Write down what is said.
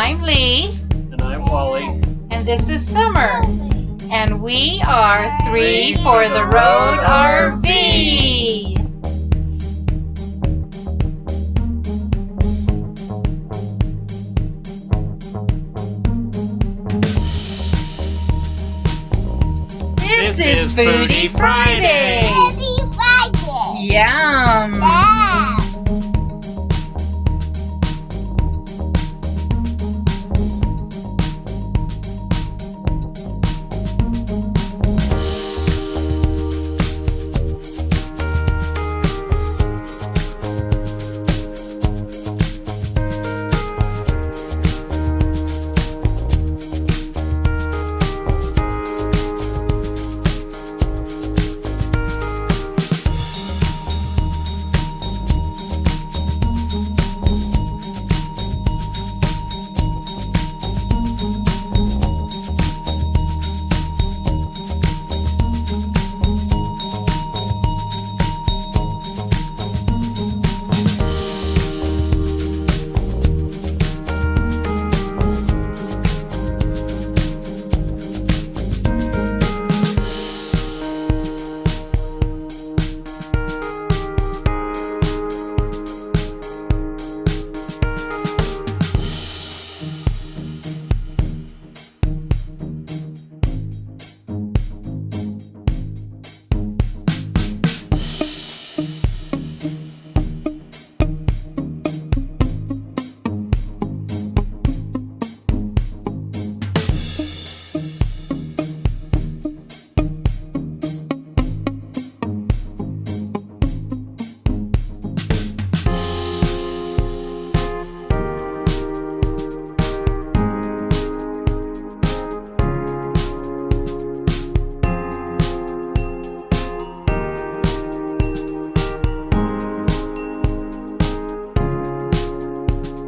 I'm Lee. And I'm Wally. And this is Summer. And we are Three for the Road RV. This is Foodie Friday. Foodie Friday. Yum.